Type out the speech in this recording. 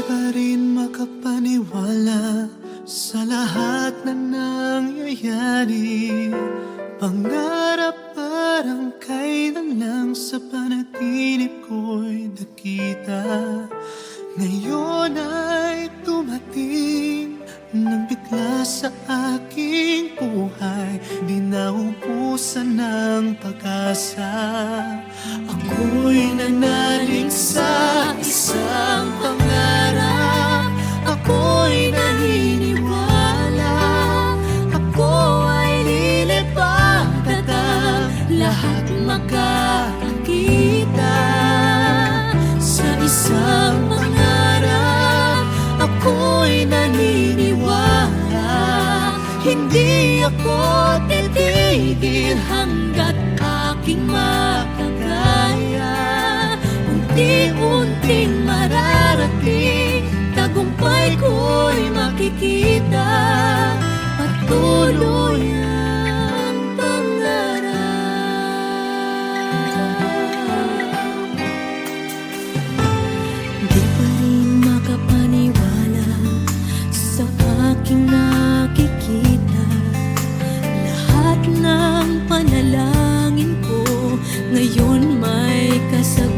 pa rin makapaniwala sa lahat na nangyayari. Pangarap parang kailan lang sa panaginip ko'y nakita. Ngayon ay dumating nang bigla sa aking buhay, di naubusan ng pag-asa. Ako'y nanalig sa isang pangarap, ako'y naniniwala, ako ay lilipad at ang lahat makakakita. Sa isang pangarap, ako'y naniniwala, hindi ako titigil hanggat aking makakaya. Unti-unting mararating, tagumpay ko'y makikita, patuloy ang pangarap. Di pa rin makapaniwala sa aking nakikita. Lahat ng panalangin ko ngayon may kasagutan.